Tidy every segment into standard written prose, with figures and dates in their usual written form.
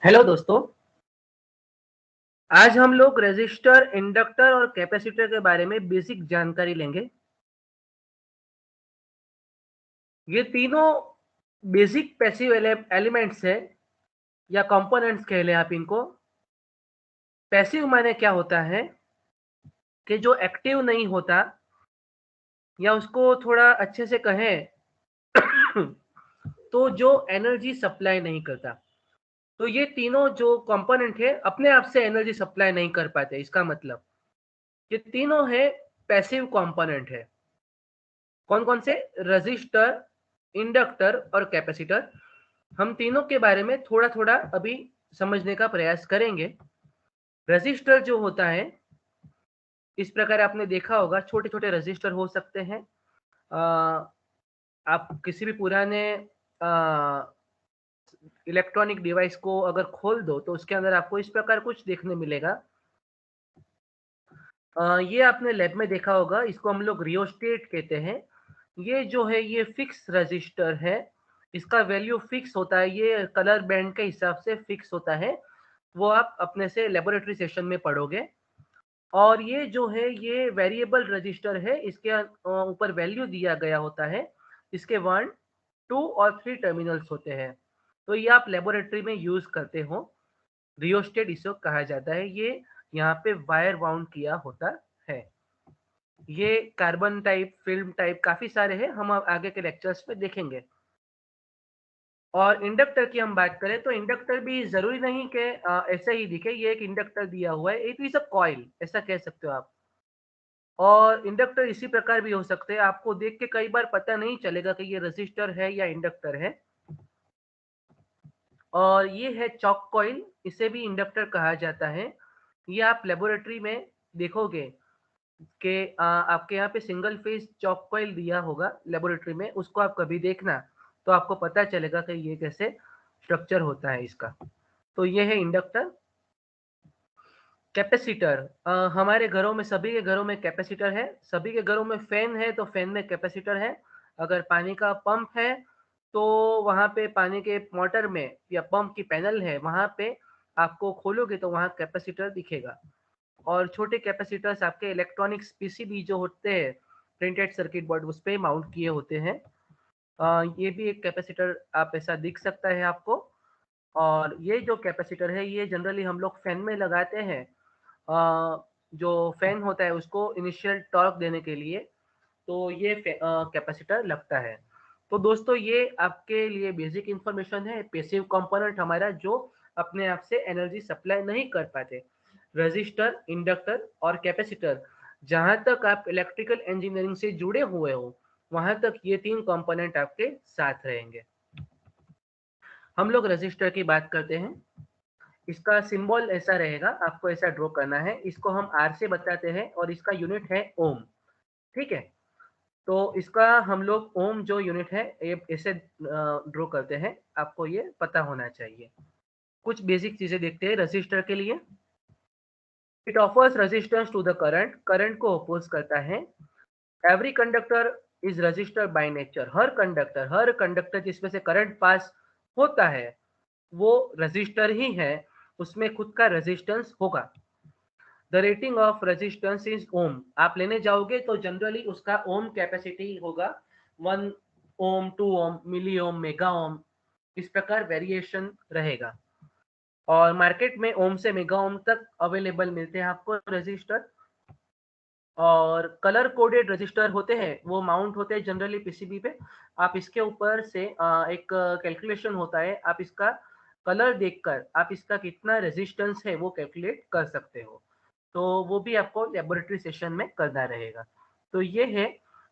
Hello दोस्तों। आज हम लोग रेजिस्टर, इंडक्टर और कैपेसिटर के बारे में बेसिक जानकारी लेंगे। ये तीनों बेसिक पैसिव एलिमेंट्स है या कंपोनेंट्स कह लें आप इनको। पैसिव माने क्या होता है कि जो एक्टिव नहीं होता या उसको थोड़ा अच्छे से कहें तो जो एनर्जी सप्लाई नहीं करता। तो ये तीनों जो कंपोनेंट है अपने आप से एनर्जी सप्लाई नहीं कर पाते। इसका मतलब ये तीनों है पैसिव कंपोनेंट है। कौन कौन से? रजिस्टर, इंडक्टर और कैपेसिटर। हम तीनों के बारे में थोड़ा थोड़ा अभी समझने का प्रयास करेंगे। रजिस्टर जो होता है, इस प्रकार आपने देखा होगा, छोटे छोटे रजिस्टर हो सकते हैं। आप किसी भी पुराने इलेक्ट्रॉनिक डिवाइस को अगर खोल दो तो उसके अंदर आपको इस प्रकार कुछ देखने मिलेगा। ये आपने लैब में देखा होगा, इसको हम लोग रियोस्टेट कहते हैं। ये जो है ये फिक्स रजिस्टर है, इसका वैल्यू फिक्स होता है, ये कलर बैंड के हिसाब से फिक्स होता है। वो आप अपने से लेबोरेटरी सेशन में पढ़ोगे। और ये जो है ये वेरिएबल रजिस्टर है, इसके ऊपर वैल्यू दिया गया होता है। इसके 1, 2 और 3 टर्मिनल्स होते हैं। तो ये आप लेबोरेटरी में यूज करते हो। रियोस्टेट इसे कहा जाता है। ये यहाँ पे वायर वाउंड किया होता है। ये कार्बन टाइप, फिल्म टाइप काफी सारे हैं, हम अब आगे के लेक्चर्स में देखेंगे। और इंडक्टर की हम बात करें तो इंडक्टर भी जरूरी नहीं कि ऐसे ही दिखे। ये एक इंडक्टर दिया हुआ है, इट इज अ कॉइल, ऐसा कह सकते हो आप। और इंडक्टर इसी प्रकार भी हो सकते हैं, आपको देख के कई बार पता नहीं चलेगा कि ये रेजिस्टर है या इंडक्टर है। और ये है चॉक कॉइल, इसे भी इंडक्टर कहा जाता है। ये आप लेबोरेटरी में देखोगे कि आपके यहाँ पे सिंगल फेज चॉक कॉइल दिया होगा लेबोरेटरी में, उसको आप कभी देखना तो आपको पता चलेगा कि ये कैसे स्ट्रक्चर होता है इसका। तो ये है इंडक्टर। कैपेसिटर, हमारे घरों में, सभी के घरों में कैपेसिटर है। सभी के घरों में फैन है तो फैन में कैपेसिटर है। अगर पानी का पंप है तो वहां पे पानी के मोटर में या पंप की पैनल है, वहां पे आपको खोलोगे तो वहां कैपेसिटर दिखेगा। और छोटे कैपेसिटर्स आपके इलेक्ट्रॉनिक्स पीसीबी जो होते हैं, प्रिंटेड सर्किट बोर्ड, उस पे माउंट किए होते हैं। ये भी एक कैपेसिटर आप ऐसा दिख सकता है आपको। और ये जो कैपेसिटर है ये जनरली हम लोग फैन में लगाते हैं। जो फैन होता है उसको इनिशियल टॉर्क देने के लिए, तो ये कैपेसिटर लगता है। तो दोस्तों ये आपके लिए बेसिक इंफॉर्मेशन है। पैसिव कंपोनेंट हमारा जो अपने आप से एनर्जी सप्लाई नहीं कर पाते, रजिस्टर, इंडक्टर और कैपेसिटर। जहां तक आप इलेक्ट्रिकल इंजीनियरिंग से जुड़े हुए हो वहां तक ये तीन कंपोनेंट आपके साथ रहेंगे। हम लोग रजिस्टर की बात करते हैं। इसका सिंबल ऐसा रहेगा, आपको ऐसा ड्रॉ करना है। इसको हम आर से बताते हैं और इसका यूनिट है ओम। ठीक है, तो इसका हम लोग ओम जो यूनिट है ये ऐसे ड्रॉ करते हैं, आपको ये पता होना चाहिए। कुछ बेसिक चीजें देखते हैं रजिस्टर के लिए। It offers resistance to the current, current को अपोज करता है। Every conductor is register by nature, हर कंडक्टर जिसमें से करंट पास होता है वो रजिस्टर ही है, उसमें खुद का रेजिस्टेंस होगा। The rating of resistance is ohm, आप लेने जाओगे तो जनरली उसका ओम कैपेसिटी होगा 1 ओम, 2 ओम, मिली ओम, मेगा ओम, इस प्रकार वेरिएशन रहेगा। और मार्केट में ओम से मेगा ओम तक अवेलेबल मिलते हैं आपको रजिस्टर। और कलर कोडेड रजिस्टर होते हैं, वो माउंट होते हैं जनरली पीसीबी पे। आप इसके ऊपर से एक कैलकुलेशन होता है, आप इसका कलर देखकर आप इसका कितना रेजिस्टेंस है वो कैलकुलेट कर सकते हो। तो वो भी आपको लेबोरेटरी सेशन में करना रहेगा। तो ये है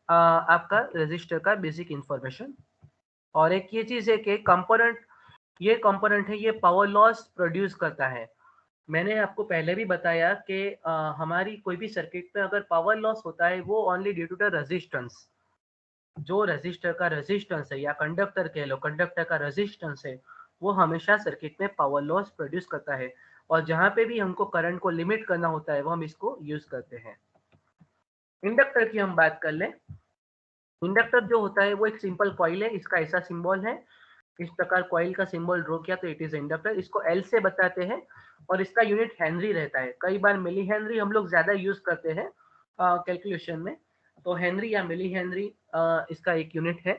आपका रजिस्टर का बेसिक इंफॉर्मेशन। और एक ये चीज है कि कंपोनेंट, ये कंपोनेंट है, ये पावर लॉस प्रोड्यूस करता है। मैंने आपको पहले भी बताया कि हमारी कोई भी सर्किट में अगर पावर लॉस होता है वो only due to the resistance. जो रेजिस्टर का रेजिस्टेंस है या कंडक्टर कह लो, कंडक्टर का रेजिस्टेंस है, वो हमेशा सर्किट में पावर लॉस प्रोड्यूस करता है। और जहां पे भी हमको करंट को लिमिट करना होता है वो हम इसको यूज करते हैं। इंडक्टर की हम बात कर लें। इंडक्टर जो होता है वो एक सिंपल कॉइल है, इसका ऐसा सिंबल है। इस प्रकार कॉइल का सिंबल ड्रॉ किया तो इट इज इंडक्टर। इसको एल से बताते हैं और इसका यूनिट हेनरी रहता है। कई बार मिली हेनरी हम लोग ज्यादा यूज करते हैं कैलकुलेशन में, तो हेनरी या मिली हेनरी इसका एक यूनिट है।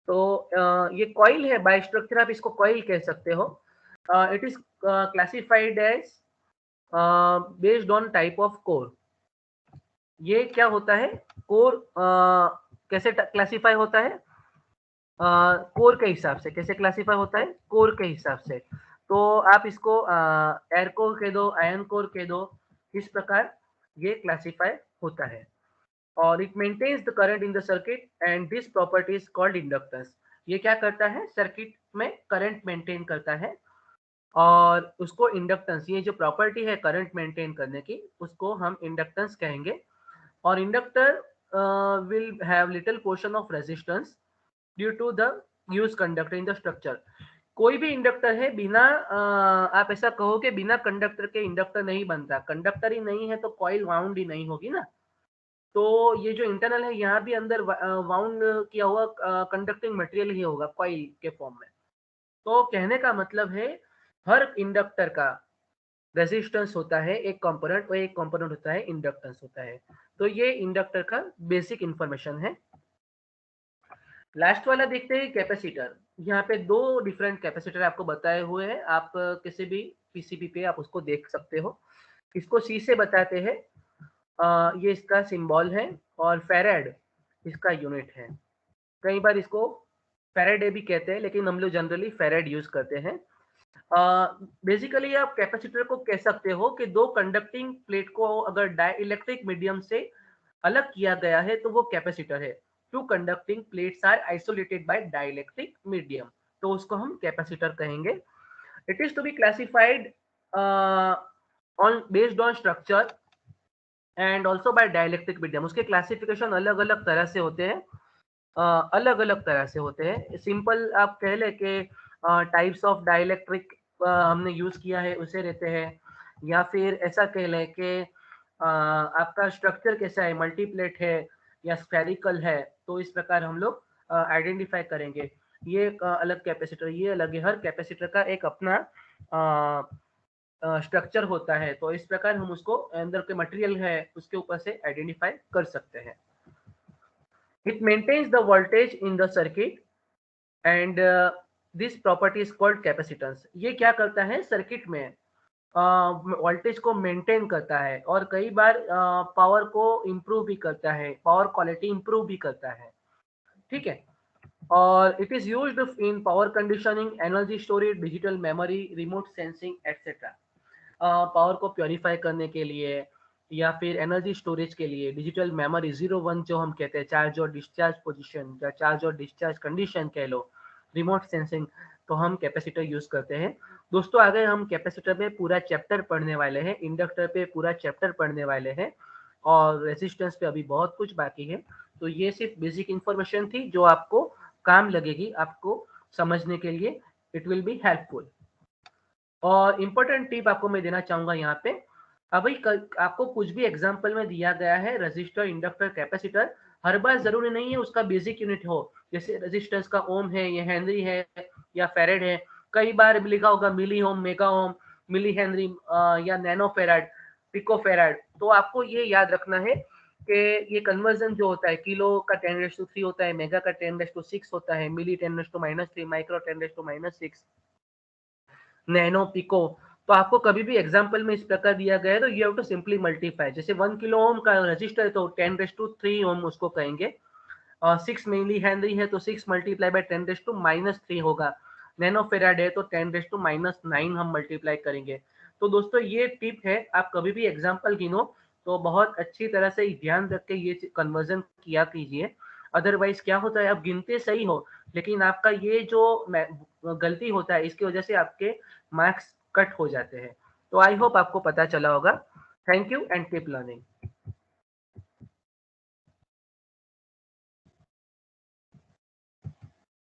तो ये कॉइल है, बाय स्ट्रक्चर आप इसको कॉइल कह सकते हो। It is classified as based on type of core. ये क्या होता है, कोर कैसे क्लासिफाई होता है, कोर के हिसाब से। कैसे क्लासिफाई होता है, कोर के हिसाब से। तो आप इसको एयर कोर कह दो, आयन कोर कह दो, इस प्रकार ये क्लासिफाई होता है। और it maintains the current in the circuit and this property is called inductance. ये क्या करता है, सर्किट में करंट मेंटेन करता है और उसको इंडक्टेंस, ये जो प्रॉपर्टी है करंट मेंटेन करने की, उसको हम इंडक्टेंस कहेंगे। और inductor will have little portion of resistance due to the use conductor in the structure. कोई भी इंडक्टर है बिना आप ऐसा कहो कि बिना कंडक्टर के इंडक्टर नहीं बनता। कंडक्टर ही नहीं है तो कॉइल वाउंड ही नहीं होगी ना। तो ये जो इंटरनल है यहाँ भी अंदर वाउंड किया हुआ कंडक्टिंग मटेरियल ही होगा कॉइल के फॉर्म में। तो कहने का मतलब है हर इंडक्टर का रेजिस्टेंस होता है एक कंपोनेंट, और एक कंपोनेंट होता है इंडक्टेंस होता है। तो ये इंडक्टर का बेसिक इंफॉर्मेशन है। लास्ट वाला देखते हैं कैपेसिटर। यहाँ पे दो डिफरेंट कैपेसिटर आपको बताए हुए हैं, आप किसी भी पीसीबी पे आप उसको देख सकते हो। इसको सी से बताते हैं, ये इसका सिंबल है, और फेरेड इसका यूनिट है। कई बार इसको फेरेडे भी कहते हैं, लेकिन हम लोग जनरली फेरेड यूज करते हैं। बेसिकली आप कैपेसिटर को कह सकते हो कि दो कंडक्टिंग प्लेट को अगर डाइलेक्ट्रिक मीडियम से अलग किया गया है तो वो कैपेसिटर है। Two conducting plates are isolated by dielectric medium, तो उसको हम कैपेसिटर कहेंगे। It is to be classified on based on structure and also by dielectric medium. उसके क्लासिफिकेशन अलग अलग तरह से होते हैं, अलग अलग तरह से होते हैं। सिंपल आप कह ले कि टाइप्स ऑफ डाइलेक्ट्रिक हमने यूज किया है उसे रहते हैं, या फिर ऐसा कह लें कि आपका स्ट्रक्चर कैसा है, मल्टीप्लेट है या स्फेरिकल है, तो इस प्रकार हम लोग आइडेंटिफाई करेंगे। ये एक अलग कैपेसिटर, ये अलग है। हर कैपेसिटर का एक अपना स्ट्रक्चर होता है, तो इस प्रकार हम उसको अंदर के मटेरियल है उसके ऊपर से आइडेंटिफाई कर सकते हैं। It maintains the voltage in the circuit and this property is called capacitance। ये क्या करता है, सर्किट में वोल्टेज को मेंटेन करता है और कई बार पावर को इम्प्रूव भी करता है, पावर क्वालिटी इम्प्रूव भी करता है। ठीक है। और it is used in power conditioning, energy storage, digital memory, remote sensing etcetera. Power को प्योरीफाई करने के लिए या फिर एनर्जी स्टोरेज के लिए, डिजिटल मेमोरी 0-1 जो हम कहते हैं, चार्ज और डिस्चार्ज पोजीशन या चार्ज और डिस्चार्ज कंडीशन कह लो, रिमोट सेंसिंग, तो हम कैपेसिटर यूज करते हैं। दोस्तों आगे हम कैपेसिटर पे पूरा चैप्टर पढ़ने वाले हैं, इंडक्टर पे पूरा चैप्टर पढ़ने वाले हैं, और रेजिस्टेंस पे अभी बहुत कुछ बाकी है। तो ये सिर्फ बेसिक इंफॉर्मेशन थी जो आपको काम लगेगी, आपको समझने के लिए इट विल बी हेल्पफुल। और इम्पोर्टेंट टिप आपको मैं देना चाहूंगा यहाँ पे, अभी आपको कुछ भी एग्जाम्पल में दिया गया है, रजिस्टर, इंडक्टर, कैपेसिटर, हर बार जरूरी नहीं है उसका बेसिक यूनिट हो। जैसे रेजिस्टेंस का ओम है, ये हेनरी है या फेरेड है। कई बार लिखा होगा मिली ओम, मेगा ओम, मिली हेनरी या नैनो फेराड, पिको फेराड। तो आपको ये याद रखना है कि ये कन्वर्जन जो होता है, किलो का 10⁻³ होता है, मेगा का 10⁻6 होता है, मिली 10⁻⁻3, माइक्रो 10⁻⁻6, नैनो, पिको। तो आपको कभी भी एग्जांपल में इस प्रकार दिया गया है तो you have to simply multiply. जैसे 1 किलो ओम का रजिस्टर है तो 10⁻³ ओम उसको कहेंगे, और 6 मिली हेनरी है तो 6 मल्टीप्लाई बाय 10⁻³ होगा। नैनो फेराड है तो 10⁻⁹ हम मल्टीप्लाई करेंगे। तो दोस्तों ये टिप है, आप कभी भी एग्जाम्पल गिनो तो बहुत अच्छी तरह से ध्यान रख के ये कन्वर्जन किया कीजिए। अदरवाइज क्या होता है, आप गिनते सही हो लेकिन आपका ये जो गलती होता है इसकी वजह से आपके मार्क्स कट हो जाते हैं। तो आई होप आपको पता चला होगा। Thank you and keep learning.